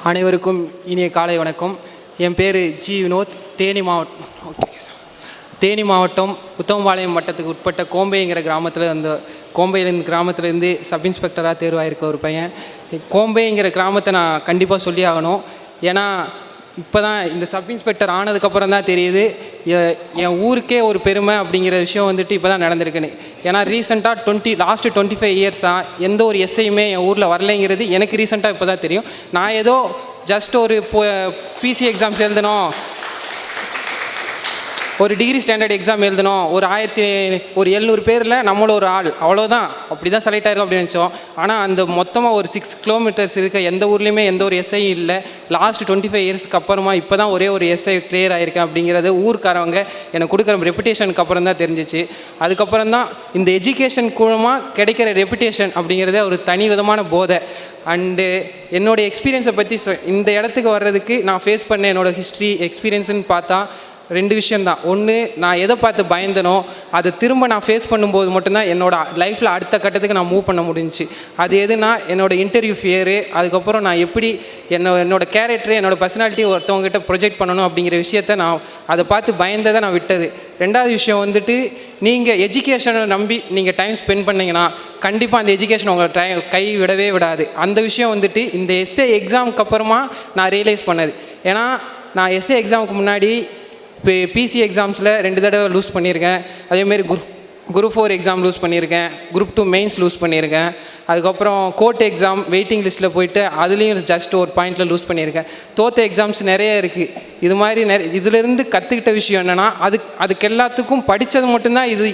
அனைவருக்கும் இனிய காலை வணக்கம். என் பேர் ஜி வினோத். தேனி மாவட்டம் உத்தமபாளையம் வட்டத்துக்கு உட்பட்ட கோம்பைங்கிற கிராமத்தில், அந்த கோம்பையிலேருந்து கிராமத்துலேருந்து சப் இன்ஸ்பெக்டராக தேர்வாயிருக்க ஒரு பையன். கோம்பைங்கிற கிராமத்தை நான் கண்டிப்பாக சொல்லி ஆகணும். ஏன்னா இப்போ தான் இந்த சப் இன்ஸ்பெக்டர் ஆனதுக்கப்புறம் தான் தெரியுது என் ஊருக்கே ஒரு பெருமை அப்படிங்கிற விஷயம் வந்துட்டு இப்போ தான் நடந்திருக்குன்னு. ஏன்னா ரீசெண்டாக லாஸ்ட்டு 25 இயர்ஸாக எந்த ஒரு எஸ்ஐயுமே என் ஊரில் வரலைங்கிறது எனக்கு ரீசெண்டாக இப்போ தான் தெரியும். நான் ஏதோ ஜஸ்ட் ஒரு பிசி எக்ஸாம்ஸ் எழுதணும், ஒரு டிகிரி ஸ்டாண்டர்ட் எக்ஸாம் எழுதணும், ஒரு 1700 பேரில் நம்மள ஒரு ஆள், அவ்வளோதான், அப்படி தான் செலக்ட் ஆகிருக்கும் அப்படின்னு நினச்சோம். ஆனால் அந்த மொத்தமாக ஒரு 6 கிலோமீட்டர்ஸ் இருக்க எந்த ஊர்லேயுமே எந்த ஒரு எஸ்ஐ இல்லை. லாஸ்ட் 25 இயர்ஸ்க்கு அப்புறமா இப்போ தான் ஒரே ஒரு எஸ்ஐ கிளியர் ஆகிருக்கேன் அப்படிங்கிறது ஊருக்காரவங்க எனக்கு கொடுக்குற ரெப்புடேஷனுக்கு அப்புறம் தான் தெரிஞ்சிச்சு. அதுக்கப்புறம் தான் இந்த எஜுகேஷன் மூலமாக கிடைக்கிற ரெப்புடேஷன் அப்படிங்கிறதே ஒரு தனி விதமான போதை. அண்டு என்னோடய எக்ஸ்பீரியன்ஸை பற்றி இந்த இடத்துக்கு வர்றதுக்கு நான் ஃபேஸ் பண்ண என்னோடய ஹிஸ்ட்ரி எக்ஸ்பீரியன்ஸுன்னு பார்த்தா 2 விஷயந்தான். ஒன்று, நான் எதை பார்த்து பயந்தனோ அதை திரும்ப நான் ஃபேஸ் பண்ணும்போது மட்டும்தான் என்னோடய லைஃப்பில் அடுத்த கட்டத்துக்கு நான் மூவ் பண்ண முடிஞ்சிச்சு. அது எதுனா என்னோடய இன்டர்வியூ ஃபியரு, அதுக்கப்புறம் நான் எப்படி என்னோடய கேரக்டரு, என்னோடய பர்சனாலிட்டி ஒருத்தவங்ககிட்ட ப்ரொஜெக்ட் பண்ணணும் அப்படிங்கிற விஷயத்த நான் அதை பார்த்து பயந்ததை நான் விட்டது. 2வது விஷயம் வந்துட்டு, நீங்கள் எஜுகேஷனை நம்பி நீங்கள் டைம் ஸ்பெண்ட் பண்ணிங்கன்னா கண்டிப்பாக அந்த எஜுகேஷன் உங்களை கை விடவே விடாது. அந்த விஷயம் வந்துட்டு இந்த எஸ்ஏ எக்ஸாமுக்கு அப்புறமா நான் ரியலைஸ் பண்ணது. ஏன்னா நான் எஸ்ஏ எக்ஸாமுக்கு முன்னாடி இப்போ பிசி எக்ஸாம்ஸில் 2 தடவை லூஸ் பண்ணியிருக்கேன். அதேமாரி குரூப் 4 எக்ஸாம் லூஸ் பண்ணியிருக்கேன், குரூப் 2 மெயின்ஸ் லூஸ் பண்ணியிருக்கேன். அதுக்கப்புறம் கோர்ட் எக்ஸாம் வெயிட்டிங் லிஸ்ட்டில் போயிட்டு அதுலேயும் ஜஸ்ட் ஒரு பாயிண்டில் லூஸ் பண்ணியிருக்கேன். தோற்ற எக்ஸாம்ஸ் நிறைய இருக்குது. இது மாதிரி இதிலேருந்து கற்றுக்கிட்ட விஷயம் என்னென்னா, அதுக்கு எல்லாத்துக்கும் படித்தது மட்டும்தான் இது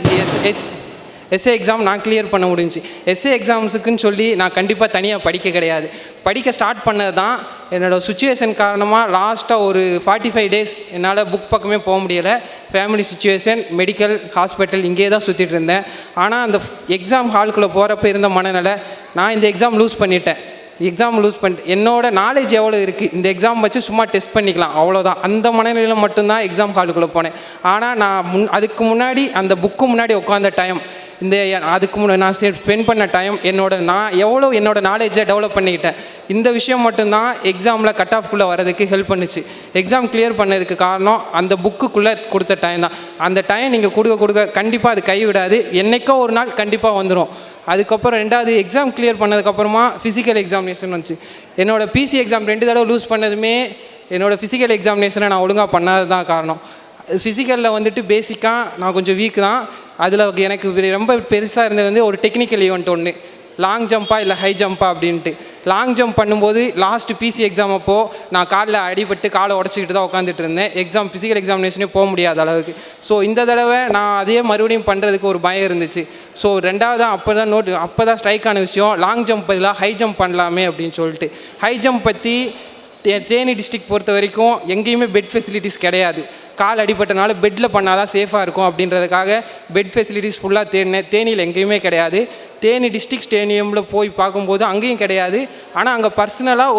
எஸ்ஏ எக்ஸாம் நான் கிளியர் பண்ண முடிஞ்சிச்சு. எஸ்ஏ எக்ஸாம்ஸுக்குன்னு சொல்லி நான் கண்டிப்பாக தனியாக படிக்க கிடையாது. படிக்க ஸ்டார்ட் பண்ணது தான் என்னோடய சுச்சுவேஷன் காரணமாக. லாஸ்ட்டாக ஒரு 45 டேஸ் என்னால் புக் பக்கமே போக முடியலை. ஃபேமிலி சுச்சுவேஷன், மெடிக்கல், ஹாஸ்பிட்டல், இங்கே தான் சுற்றிட்டு இருந்தேன். ஆனால் அந்த எக்ஸாம் ஹாலுக்குள்ளே போகிறப்ப இருந்த மனநிலை, நான் இந்த எக்ஸாம் லூஸ் பண்ணிட்டேன். என்னோடய நாலேஜ் எவ்வளோ இருக்குது, இந்த எக்ஸாம் வச்சு சும்மா டெஸ்ட் பண்ணிக்கலாம், அவ்வளோதான். அந்த மனநிலையில் மட்டும்தான் எக்ஸாம் ஹாலுக்குள்ளே போனேன். ஆனால் நான் அதுக்கு முன்னாடி அந்த புக்கு முன்னாடி உட்காந்த டைம், அதுக்கு முன்னாடி நான் ஸ்பெண்ட் பண்ண டைம், நான் எவ்வளோ என்னோடய நாலேஜை டெவலப் பண்ணிக்கிட்டேன். இந்த விஷயம் மட்டும்தான் எக்ஸாமில் கட் ஆஃப்குள்ளே வரதுக்கு ஹெல்ப் பண்ணிச்சு. எக்ஸாம் கிளியர் பண்ணதுக்கு காரணம் அந்த புக்குக்குள்ளே கொடுத்த டைம் தான். அந்த டைம் நீங்கள் கொடுக்க கண்டிப்பாக அது கைவிடாது, என்றைக்கோ ஒரு நாள் கண்டிப்பாக வந்துடும். அதுக்கப்புறம் 2வது எக்ஸாம் கிளியர் பண்ணதுக்கப்புறமா ஃபிசிக்கல் எக்ஸாமினேஷன் வந்துச்சு. என்னோடய பிசி எக்ஸாம் 2 தடவை லூஸ் பண்ணதுமே என்னோடய ஃபிசிக்கல் எக்ஸாமினேஷனை நான் ஒழுங்காக பண்ணாதது தான் காரணம். ஃபிசிக்கலில் வந்துட்டு பேசிக்காக நான் கொஞ்சம் வீக் தான். அதில் எனக்கு ரொம்ப பெருசாக இருந்தது ஒரு டெக்னிக்கல் ஈவெண்ட் ஒன்று, லாங் ஜம்பா இல்லை ஹை ஜம்பா அப்படின்ட்டு. லாங் ஜம்ப் பண்ணும்போது லாஸ்ட்டு பிசி எக்ஸாம் அப்போது நான் காலில் அடிபட்டு காலை உடச்சிக்கிட்டு தான் உட்காந்துட்டு இருந்தேன். ஃபிசிக்கல் எக்ஸாமினேஷனே போக முடியாத அளவுக்கு. ஸோ இந்த தடவை நான் அதே மறுபடியும் பண்ணுறதுக்கு ஒரு பயம் இருந்துச்சு. ஸோ 2வது அப்போ தான் ஸ்ட்ரைக் ஆன விஷயம், லாங் ஜம்ப் பதிலாக ஹை ஜம்ப் பண்ணலாமே அப்படின்னு சொல்லிட்டு. ஹை ஜம்ப் பற்றி தேனி டிஸ்ட்ரிக்ட் பொறுத்த வரைக்கும் எங்கேயுமே பெட் ஃபெசிலிட்டிஸ் கிடையாது. கால் அடிபட்டனால பெட்டில் பண்ணால் தான் சேஃபாக இருக்கும் அப்படின்றதுக்காக பெட் ஃபெசிலிட்டிஸ் ஃபுல்லாக தேனியில் எங்கேயுமே கிடையாது. தேனி டிஸ்ட்ரிக்ட் ஸ்டேடியமில் போய் பார்க்கும்போது அங்கேயும் கிடையாது. ஆனால் அங்கே பர்சனலாக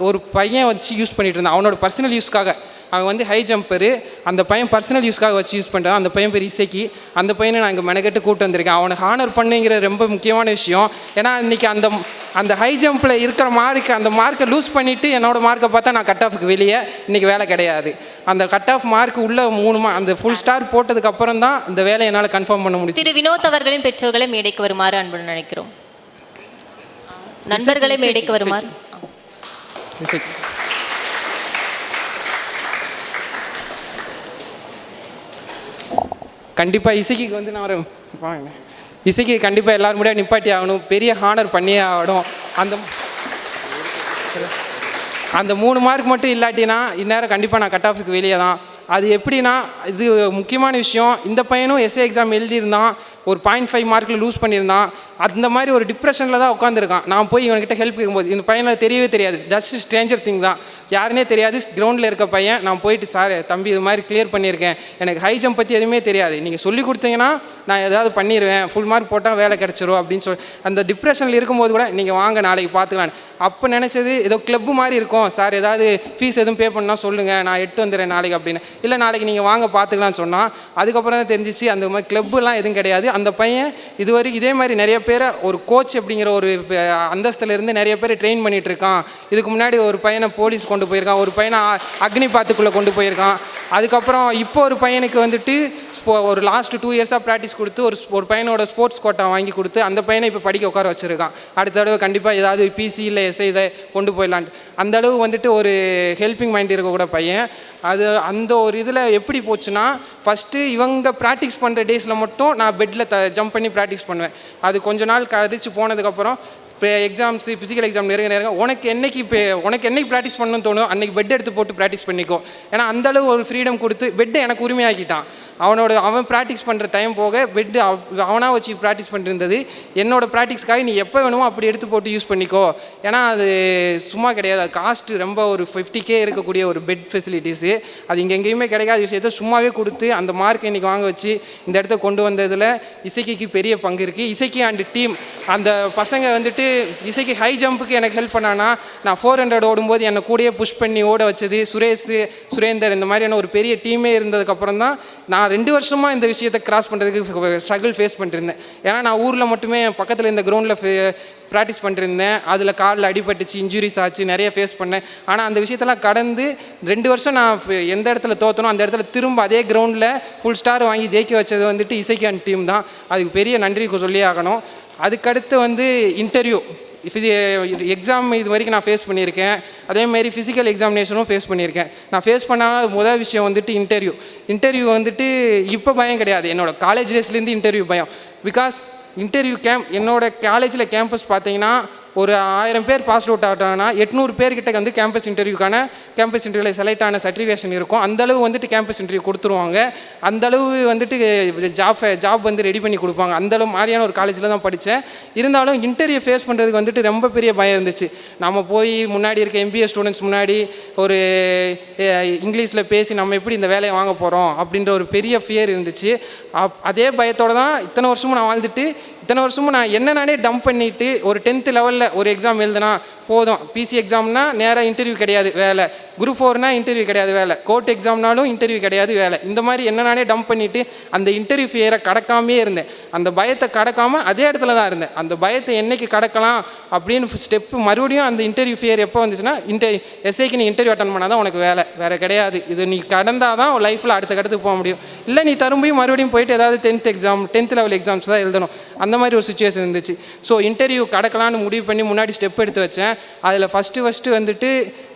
ஒரு பையன் வச்சு யூஸ் பண்ணிகிட்டு இருந்தான். அவனோட பர்சனல் யூஸ்க்காக அவன் ஹை ஜம்பரு, அந்த பையன் பர்சனல் யூஸ்க்காக வச்சு யூஸ் பண்ணுறான். அந்த பையன் பேர் இசைக்கு. அந்த பையனை நான் இங்கே மெனக்கெட்டு கூப்பிட்டு வந்திருக்கேன். அவனை ஹானர் பண்ணுங்கிற ரொம்ப முக்கியமான விஷயம். ஏன்னா இன்றைக்கி அந்த ஹை ஜம்பில் இருக்கிற அந்த மார்க்கை லூஸ் பண்ணிவிட்டு என்னோடய மார்க்கை பார்த்தா நான் கட் ஆஃபுக்கு வெளியே இன்றைக்கி வேலை கிடையாது. அந்த கட் ஆஃப் மார்க் உள்ள 3 அந்த ஃபுல் ஸ்டார் போட்டதுக்கு அப்புறம் தான் இந்த வேலையை என்னால் கன்ஃபார்ம் பண்ண முடியும். திரு வினோத் அவர்களின் பெற்றோர்களை மேடைக்கு வருமாறு அன்புடன் நினைக்கிறோம். நண்பர்களை மேடைக்கு வருமாறு. கண்டிப்பாக இசைக்கு நான் வாங்க, இசைக்கு கண்டிப்பாக எல்லோரும் முடியாது நிப்பாட்டி ஆகணும், பெரிய ஹானர் பண்ணியே ஆகணும். அந்த 3 மார்க் மட்டும் இல்லாட்டினா இந்நேரம் கண்டிப்பாக நான் கட் ஆஃபுக்கு வெளியே தான். அது எப்படின்னா, இது முக்கியமான விஷயம். இந்த பையனும் எஸ்ஏ எக்ஸாம் எழுதியிருந்தான், ஒரு 0.5 மார்க்கில் லூஸ் பண்ணியிருந்தான். அந்த மாதிரி ஒரு டிப்ரெஷனில் தான் உட்காந்துருக்கான். நான் போய் இவன்கிட்ட ஹெல்ப் கேட்கும்போது இந்த பையனை தெரியவே தெரியாது, ஜஸ்ட் ஸ்ட்ரேஞ்சர் திங் தான், யாருன்னே தெரியாது. கிரவுண்டில் இருக்க பையன். நான் போயிட்டு, சார் தம்பி இது மாதிரி கிளியர் பண்ணியிருக்கேன், எனக்கு ஹை ஜம்ப் பற்றி எதுவுமே தெரியாது, நீங்கள் சொல்லி கொடுத்தீங்கன்னா நான் ஏதாவது பண்ணிடுவேன், ஃபுல் மார்க் போட்டால் வேலை கிடச்சிரும் அப்படின்னு சொல்லி அந்த டிப்ரெஷனில் இருக்கும்போது கூட நீங்கள் வாங்க நாளைக்கு பார்த்துக்கலான்னு. அப்போ நினச்சது ஏதோ கிளப்பு மாதிரி இருக்கும், சார் ஏதாவது ஃபீஸ் எதுவும் பே பண்ணால் சொல்லுங்கள், நான் 8 வந்துடுறேன் நாளைக்கு அப்படின்னு. இல்லை நாளைக்கு நீங்கள் வாங்க பார்த்துக்கலான்னு சொன்னால் அதுக்கப்புறம் தான் தெரிஞ்சிச்சு அந்த மாதிரி கிளப்புலாம் எதுவும் கிடையாது. அந்த பையன் இதுவரைக்கும் இதே மாதிரி நிறைய பேரை ஒரு கோச் அப்படிங்கிற ஒரு அந்தஸ்துலேருந்து நிறைய பேர் ட்ரெயின் பண்ணிகிட்டு இருக்கான். இதுக்கு முன்னாடி ஒரு பையனை போலீஸ் கொண்டு போயிருக்கான், ஒரு பையனை அக்னி பாத்துக்குள்ளே கொண்டு போயிருக்கான். அதுக்கப்புறம் இப்போ ஒரு பையனுக்கு வந்துட்டு ஒரு லாஸ்ட் 2 இயர்ஸாக ப்ராக்டிஸ் கொடுத்து ஒரு பையனோட ஸ்போர்ட்ஸ் கோட்டா வாங்கி கொடுத்து அந்த பையனை இப்போ படிக்க உட்கார வச்சுருக்கான். அடுத்த தடவை கண்டிப்பாக ஏதாவது பிசி இல்லை எஸ்ஐ இதை கொண்டு போயிடலான்ட்டு. அந்த அளவு வந்துட்டு ஒரு ஹெல்பிங் மைண்ட் இருக்கக்கூட பையன். அது அந்த ஒரு இதில் எப்படி போச்சுன்னா, ஃபஸ்ட்டு இவங்க ப்ராக்டிஸ் பண்ணுற டேஸில் மட்டும் நான் பெட்டில் ஜம்ப் பண்ணி ப்ராக்டிஸ் பண்ணுவேன். அது கொஞ்ச நாள் கழிச்சு போனதுக்கப்புறம் இப்போ எக்ஸாம்ஸு ஃபிசிக்கல் எக்ஸாம் நெருங்க உனக்கு என்னைக்கு ப்ராக்டிஸ் பண்ணணும்னு தோணும் அன்றைக்கி பெட் எடுத்து போட்டு ப்ராக்டிஸ் பண்ணிக்கோ. ஏன்னா அந்தளவு ஒரு ஃப்ரீடம் கொடுத்து பெட்டை எனக்கு உரிமையாக்கிட்டான். அவன் ப்ராக்டிஸ் பண்ணுற டைம் போக பெட்டு அவனாக வச்சு ப்ராக்டிஸ் பண்ணிருந்தது. என்னோடய ப்ராக்டிஸ்க்காக நீ எப்போ வேணுமோ அப்படி எடுத்து போட்டு யூஸ் பண்ணிக்கோ. ஏன்னா அது சும்மா கிடையாது, அது காஸ்ட்டு ரொம்ப ஒரு 50K இருக்கக்கூடிய ஒரு பெட் ஃபெசிலிட்டிஸு. அது இங்கே எங்கேயுமே கிடைக்காத விஷயத்த சும்மாவே கொடுத்து அந்த மார்க் இன்றைக்கி வாங்க வச்சு இந்த இடத்த கொண்டு வந்ததில் இசைக்கு பெரிய பங்கு இருக்குது. இசைக்கு அண்டு டீம் அந்த பசங்க வந்துட்டு இசைக்கு ஹை ஜம்புக்கு எனக்கு ஹெல்ப் பண்ணானா, நான் 400 ஓடும்போது என்னை கூடயே புஷ் பண்ணி ஓட வச்சது சுரேந்தர், இந்த மாதிரியான ஒரு பெரிய டீமே இருந்ததுக்கப்புறம் தான் நான் 2 வருஷமாக இந்த விஷயத்தை கிராஸ் பண்ணுறதுக்கு ஸ்ட்ரகிள் ஃபேஸ் பண்ணிருந்தேன். ஏன்னா நான் ஊரில் மட்டுமே பக்கத்தில் இந்த கிரவுண்டில் ப்ராக்டிஸ் பண்ணிருந்தேன். அதில் காலில் அடிபட்டுச்சு, இன்ஜுரிஸ் ஆச்சு, நிறைய ஃபேஸ் பண்ணேன். ஆனால் அந்த விஷயத்தெல்லாம் கடந்து 2 வருஷம் நான் எந்த இடத்துல தோற்றனோ அந்த இடத்துல திரும்ப அதே கிரவுண்டில் ஃபுல் ஸ்டார் வாங்கி ஜெயிக்க வச்சது வந்துட்டு இசைக்கான் டீம் தான். அதுக்கு பெரிய நன்றி சொல்லி ஆகணும். அதுக்கடுத்து வந்து இன்டர்வியூ எக்ஸாம் இது வரைக்கும் நான் ஃபேஸ் பண்ணியிருக்கேன். அதேமாரி ஃபிசிக்கல் எக்ஸாமினேஷனும் ஃபேஸ் பண்ணியிருக்கேன். நான் ஃபேஸ் பண்ணால் முதல் விஷயம் வந்துட்டு இன்டர்வியூ வந்துட்டு இப்போ பயம் கிடையாது, என்னோடய காலேஜ் டேஸ்லேருந்து இன்டர்வியூ பயம். பிகாஸ் இன்டர்வியூ என்னோடய காலேஜில் கேம்பஸ் பார்த்தீங்கன்னா ஒரு 1000 பேர் பாஸ் அவுட் ஆகிட்டாங்கன்னா 800 பேர்கிட்ட வந்து கேம்பஸ் இன்டர்வியூவில் செலக்ட் ஆன சர்டிஃபிகேஷன் இருக்கும். அந்தளவு வந்துட்டு கேம்பஸ் இன்டர்வியூ கொடுத்துருவாங்க. அந்தளவு வந்துட்டு ஜாப் வந்து ரெடி பண்ணி கொடுப்பாங்க. அந்தளவு மாதிரியான ஒரு காலேஜில் தான் படித்தேன். இருந்தாலும் இன்டர்வியூ ஃபேஸ் பண்ணுறதுக்கு வந்துட்டு ரொம்ப பெரிய பயம் இருந்துச்சு. நம்ம போய் முன்னாடி இருக்க MBA ஸ்டூடெண்ட்ஸ் முன்னாடி ஒரு இங்கிலீஷில் பேசி நம்ம எப்படி இந்த வேலையை வாங்க போகிறோம் அப்படின்ற ஒரு பெரிய ஃபியர் இருந்துச்சு. அதே பயத்தோடு தான் இத்தனை வருஷமும் நான் வாழ்ந்துட்டு இத்தனை வருஷமும் நான் என்ன நானே டம்ப் பண்ணிவிட்டு ஒரு 10th லெவலில் ஒரு எக்ஸாம் எழுதுனா போதும். பிசி எக்ஸாம்னா நேராக இன்டர்வியூ கிடையாது வேலை, குரூப் 4னா இன்டர்வியூ கிடையாது வேலை, கோர்ட் எக்ஸாம்னாலும் இன்டர்வியூ கிடையாது வேலை. இந்த மாதிரி என்ன நானே டம்ப் பண்ணிவிட்டு அந்த இன்டர்வியூ ஃபியரை கடக்காமே இருந்தேன். அந்த பயத்தை கடக்காமல் அதே இடத்துல தான் இருந்தேன். அந்த பயத்தை என்றைக்கு கடக்கலாம் அப்படின்னு ஸ்டெப்பு மறுபடியும் அந்த இன்டர்வியூ ஃபியர் எப்போ வந்துச்சுன்னா எஸ்ஐக்கு நீ இன்டர்வியூ அட்டன் பண்ணால் தான் உனக்கு வேறு கிடையாது. இது நீ கடந்தால் தான் லைஃப்பில் அடுத்த கட்டத்துக்கு போக முடியும். இல்லை நீ திரும்பியும் மறுபடியும் போயிட்டு ஏதாவது 10th லெவல் எக்ஸாம்ஸ் தான் எழுதணும். அந்த மாதிரி ஒரு சுச்சுவேஷன் இருந்துச்சு. ஸோ இன்டர்வியூ கடக்கலான்னு முடிவு பண்ணி முன்னாடி ஸ்டெப் எடுத்து வச்சேன். அதில் ஃபஸ்ட்டு வந்துட்டு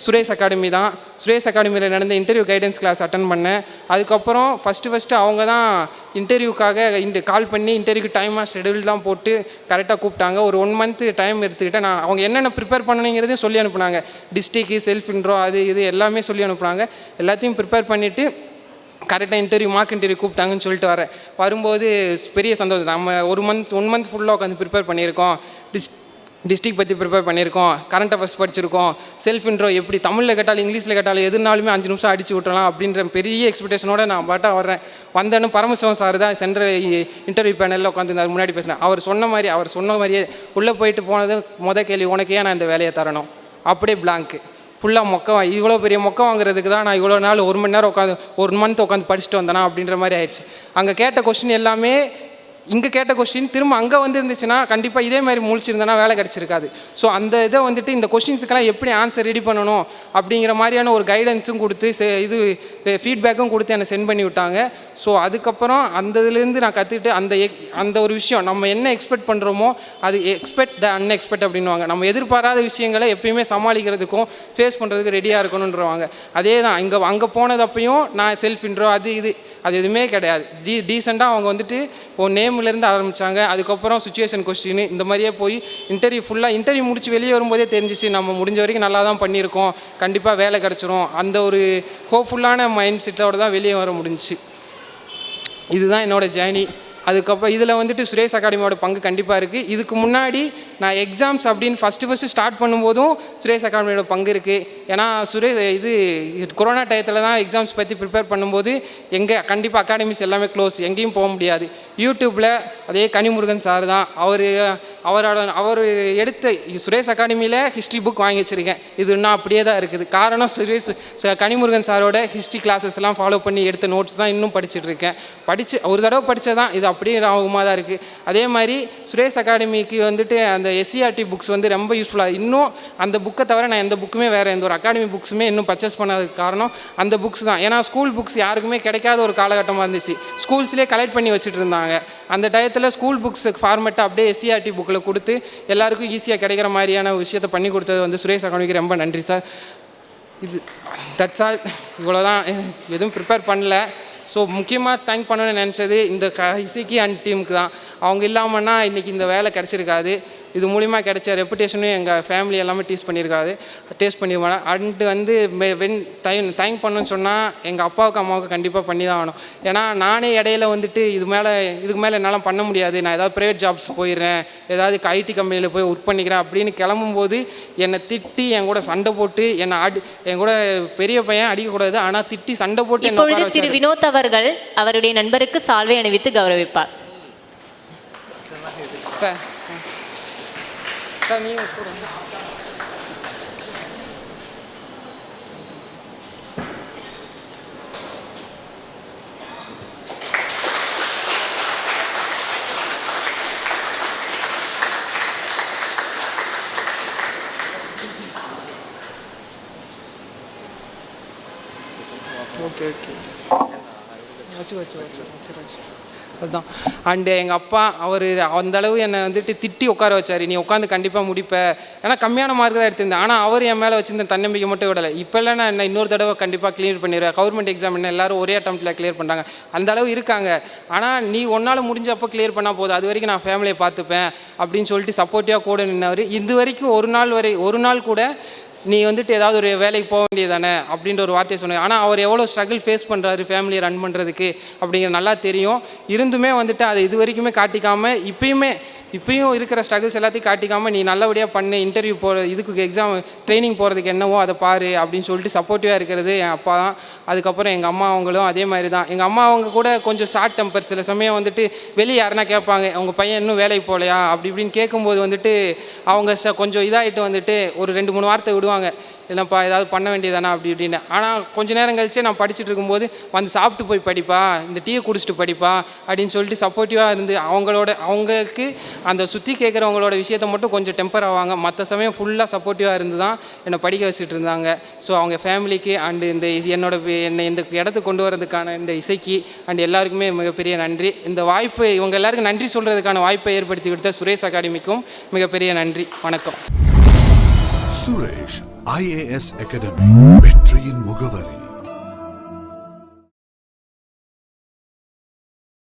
சுரேஷ் அகாடமி தான். சுரேஷ் அகாடமியில் நடந்த இன்டர்வியூ கைடன்ஸ் கிளாஸ் அட்டன் பண்ணேன். அதுக்கப்புறம் ஃபஸ்ட்டு அவங்க தான் இன்டர்வியூக்காக கால் பண்ணி இன்டர்வியூக்கு டைமாக ஷெடியூல்லாம் போட்டு கரெக்டாக கூப்பிட்டாங்க. ஒரு 1 month டைம் எடுத்துக்கிட்டேன். அவங்க என்னென்ன ப்ரிப்பேர் பண்ணணுங்கிறதையும் சொல்லி அனுப்புனாங்க. டிஸ்ட்ரிக்கு, செல்ஃப் இன்ட்ரோ, அது இது எல்லாமே சொல்லி அனுப்புனாங்க. எல்லாத்தையும் ப்ரிப்பேர் பண்ணிவிட்டு கரெக்டாக மார்க் இன்டர்வியூ கூப்பிட்டாங்கன்னு சொல்லிட்டு வரும்போது பெரிய சந்தோஷம். நம்ம 1 month ஃபுல்லாக உட்காந்து ப்ரிப்பேர் பண்ணியிருக்கோம். டிஸ்ட்ரிக் பற்றி ப்ரிப்பேர் பண்ணியிருக்கோம், கரண்ட் அஃபேர்ஸ் படிச்சிருக்கோம், செல்ஃப் இன்ட்ரோ எப்படி தமிழில் கேட்டாலும் இங்கிலீஷில் கேட்டாலும் எதுனாலுமே 5 நிமிஷம் அடிச்சு விட்டுறலாம் அப்படின்ற பெரிய எக்ஸ்பெக்டேஷனோட நான் வர்றேன். வந்தேன்னு பரமசிவம் சார் தான் சென்ட்ரல் இன்டர்வியூ பேனலில் உட்காந்து முன்னாடி பேசினேன். அவர் சொன்ன மாதிரியே உள்ளே போயிட்டு போனது கேள்வி, உனக்கு ஏன் நான் இந்த வேலையை தரணும்? அப்படியே பிளாங்க்கு ஃபுல்லாக இவ்வளோ பெரிய மொக்க வாங்குறதுக்கு தான் நான் இவ்வளோ நாள் 1 மணி நேரம் உட்காந்து 1 month உட்காந்து படிச்சுட்டு வந்தேனா அப்படின்ற மாதிரி ஆயிடுச்சு. அங்கே கேட்ட கொஸ்டின் எல்லாமே இங்கே கேட்ட கொஸ்டின் திரும்ப அங்கே வந்து இருந்துச்சுன்னா கண்டிப்பாக இதே மாதிரி முழிச்சிருந்தேன்னா வேலை கிடச்சிருக்காது. ஸோ அந்த இதை வந்துட்டு இந்த கொஸ்டின்ஸுக்கெல்லாம் எப்படி ஆன்சர் ரெடி பண்ணணும் அப்படிங்கிற மாதிரியான ஒரு கைடன்ஸும் கொடுத்து இது ஃபீட்பேக்கும் கொடுத்து என்னை சென்ட் பண்ணி விட்டாங்க. ஸோ அதுக்கப்புறம் அந்த இதுலேருந்து நான் கற்றுக்கிட்டு அந்த ஒரு விஷயம் நம்ம என்ன எக்ஸ்பெக்ட் பண்ணுறோமோ அது எக்ஸ்பெக்ட் த அன்எக்ஸ்பெக்ட் அப்படின்வாங்க. நம்ம எதிர்பாராத விஷயங்களை எப்பயுமே சமாளிக்கிறதுக்கும் ஃபேஸ் பண்ணுறதுக்கு ரெடியாக இருக்கணுன்றவாங்க. அதே தான் அங்கே போனதப்பையும் நான் செல்ஃப் இன்ட்ரோ அது எதுவுமே கிடையாது. டீசெண்டாக அவங்க வந்துட்டு நேம்லேருந்து ஆரம்பித்தாங்க. அதுக்கப்புறம் சுச்சுவேஷன் கொஸ்டின் இந்த மாதிரியே போய் இன்டர்வியூ முடிச்சு வெளியே வரும்போதே தெரிஞ்சிச்சு நம்ம முடிஞ்ச வரைக்கும் நல்லா தான் பண்ணியிருக்கோம், கண்டிப்பாக வேலை கிடச்சிரும். அந்த ஒரு ஹோப்ஃபுல்லான மைண்ட் செட்டோடு தான் வெளியே வர முடிஞ்சிச்சு. இதுதான் என்னோடய ஜேர்னி. அதுக்கப்புறம் இதில் வந்துட்டு சுரேஷ் அகாடமியோட பங்கு கண்டிப்பாக இருக்குது. இதுக்கு முன்னாடி நான் எக்ஸாம்ஸ் அப்படின்னு ஃபஸ்ட்டு ஸ்டார்ட் பண்ணும்போதும் சுரேஷ் அகாடமியோட பங்கு இருக்குது. ஏன்னா கொரோனா டயத்தில் தான் எக்ஸாம்ஸ் பற்றி ப்ரிப்பேர் பண்ணும்போது கண்டிப்பாக அகாடமிஸ் எல்லாமே க்ளோஸ், எங்கேயும் போக முடியாது. யூடியூப்பில் அதே கனிமுருகன் சார் தான், அவர் எடுத்த சுரேஷ் அகாடமியில் ஹிஸ்ட்ரி புக் வாங்கி வச்சுருக்கேன். இது இன்னும் அப்படியே தான் இருக்குது. காரணம் சுரேஷ் கனிமுருகன் சாரோட ஹிஸ்ட்ரி கிளாஸஸ்லாம் ஃபாலோ பண்ணி எடுத்த நோட்ஸ் தான் இன்னும் படிச்சுட்டு இருக்கேன். ஒரு தடவை படித்ததான் இது அப்படியே ஞாபகமாக தான் இருக்குது. அதே மாதிரி சுரேஷ் அகாடமிக்கு வந்துட்டு அந்த எஸ்சிஆர்டி புக்ஸ் வந்து ரொம்ப யூஸ்ஃபுல்லாக, இன்னும் அந்த புக்கை தவிர நான் எந்த புக்குமே வேறு எந்த ஒரு அகாடமி புக்ஸுமே இன்னும் பர்ச்சேஸ் பண்ணதுக்கு காரணம் அந்த புக்ஸ் தான். ஏன்னா ஸ்கூல் புக்ஸ் யாருக்குமே கிடைக்காத ஒரு காலகட்டமாக இருந்துச்சு. ஸ்கூல்ஸ்லேயே கலெக்ட் பண்ணி வச்சுட்டு இருந்தாங்க. அந்த டயத்தில் ஸ்கூல் புக்ஸ் ஃபார்மெட்டை அப்படியே எஸ்சிஆர்டி புக்கில் கொடுத்து எல்லாருக்கும் ஈஸியாக கிடைக்கிற மாதிரியான விஷயத்தை பண்ணி கொடுத்தது வந்து சுரேஷ் அகாடமிக்கு ரொம்ப நன்றி சார். இது தட்ஸ் ஆல். இவ்வளோதான், எதுவும் ப்ரிப்பேர் பண்ணல. ஸோ முக்கியமாக தேங்க் பண்ணணும்னு நினச்சது இந்த இசைக்கு அண்ட் டீமுக்கு தான். அவங்க இல்லாமன்னா இன்றைக்கி இந்த வேலை கிடச்சிருக்காது. இது மூலிமா கிடைச்ச ரெப்புடேஷனும் எங்கள் ஃபேமிலி எல்லாமே டேஸ்ட் பண்ணியிருவாங்க. அண்டு வந்து தேங்க் பண்ணணும்னு சொன்னால் எங்கள் அப்பாவுக்கு அம்மாவுக்கு கண்டிப்பாக பண்ணி தான் ஆகணும். ஏன்னா நானே இடையில வந்துட்டு இதுக்கு மேலே என்னால் பண்ண முடியாது, நான் ஏதாவது ப்ரைவேட் ஜாப்ஸ் போயிடுறேன், ஏதாவது ஐடி கம்பெனியில் போய் ஒர்க் பண்ணிக்கிறேன் அப்படின்னு கிளம்பும்போது என்னை திட்டி என் கூட சண்டை போட்டு என் கூட பெரிய பையன் அடிக்கக்கூடாது, ஆனால் திட்டி சண்டை போட்டு என்ன. திரு வினோத் அவர்கள் அவருடைய நண்பருக்கு சால்வை அணிவித்து கௌரவிப்பார். சார் நீங்கள் ஓகே அதுதான். அண்டு எங்கள் அப்பா அவர் அந்தளவு என்னை வந்துட்டு திட்டி உட்கார வச்சார். நீ உட்காந்து கண்டிப்பாக முடிப்ப. ஏன்னா கம்மியான மார்க் தான் எடுத்திருந்தேன், ஆனால் அவர் என் மேலே வச்சிருந்த தன்னம்பிக்கை மட்டும் விடலை. இப்போல்லாம் நான் என்ன இன்னொரு தடவை கண்டிப்பாக கிளியர் பண்ணிடுவேன். கவர்மெண்ட் எக்ஸாம் என்ன எல்லோரும் ஒரே அட்டம்ப்டில் கிளியர் பண்ணுறாங்க, அந்த அளவு இருக்காங்க. ஆனால் நீ ஒன்றால் முடிஞ்சப்போ கிளியர் பண்ணால் போதும், அது வரைக்கும் நான் ஃபேமிலியை பார்த்துப்பேன் அப்படின்னு சொல்லிட்டு சப்போர்ட்டிவாக கூட நின்றவர். இது வரைக்கும் ஒரு நாள் கூட நீ வந்துட்டு ஏதாவது ஒரு வேலைக்கு போக வேண்டியது தானே அப்படின்ற ஒரு வார்த்தையை சொன்னாங்க. ஆனால் அவர் எவ்வளோ ஸ்ட்ரகிள் ஃபேஸ் பண்ணுறாரு ஃபேமிலியை ரன் பண்ணுறதுக்கு அப்படிங்கிற நல்லா தெரியும். இருந்துமே வந்துட்டு அதை இது வரைக்குமே காட்டிக்காமல் இப்பயும் இருக்கிற ஸ்ட்ரகிள்ஸ் எல்லாத்தையும் காட்டிக்காமல் நீ நல்லபடியாக பண்ணு, இன்டர்வியூ இதுக்கு எக்ஸாம் ட்ரைனிங் போகிறதுக்கு என்னவோ அதை பாரு அப்படின்னு சொல்லிட்டு சப்போர்ட்டிவாக இருக்கிறது என் அப்பா தான். அதுக்கப்புறம் எங்கள் அம்மா அவங்களும் அதே மாதிரி தான். எங்கள் அம்மா அவங்க கூட கொஞ்சம் ஷார்ட் டெம்பர். சில சமயம் வந்துட்டு வெளியே யாருன்னா கேட்பாங்க, அவங்க பையன் இன்னும் வேலைக்கு போகலையா அப்படி இப்படின்னு கேட்கும்போது வந்துட்டு அவங்க கொஞ்சம் இதாகிட்டு வந்துட்டு ஒரு 2-3 வார்த்தை விடுவாங்க, இல்லைப்பா ஏதாவது பண்ண வேண்டியதானா அப்படி இப்படின்னு. ஆனால் கொஞ்சம் நேரம் கழிச்சே நான் படிச்சுட்டு இருக்கும்போது வந்து சாப்பிட்டு போய் படிப்பா, இந்த டீயை குடிச்சிட்டு படிப்பா அப்படின்னு சொல்லிட்டு சப்போர்ட்டிவாக இருந்து அவங்களுக்கு அந்த சுற்றி கேட்குறவங்களோட விஷயத்தை மட்டும் கொஞ்சம் டெம்பர் ஆவாங்க. மற்ற சமயம் ஃபுல்லாக சப்போர்ட்டிவாக இருந்து தான் என்னை படிக்க வச்சுட்டு இருந்தாங்க. ஸோ அவங்க ஃபேமிலிக்கு அண்டு என்னை இந்த இடத்துக்கு கொண்டு வரதுக்கான இந்த இசைக்கு அண்ட் எல்லாருக்குமே மிகப்பெரிய நன்றி. இந்த வாய்ப்பு இவங்க எல்லாருக்கும் நன்றி சொல்கிறதுக்கான வாய்ப்பை ஏற்படுத்தி கொடுத்த சுரேஷ் அகாடமிக்கும் மிகப்பெரிய நன்றி. வணக்கம். Suresh IAS Academy.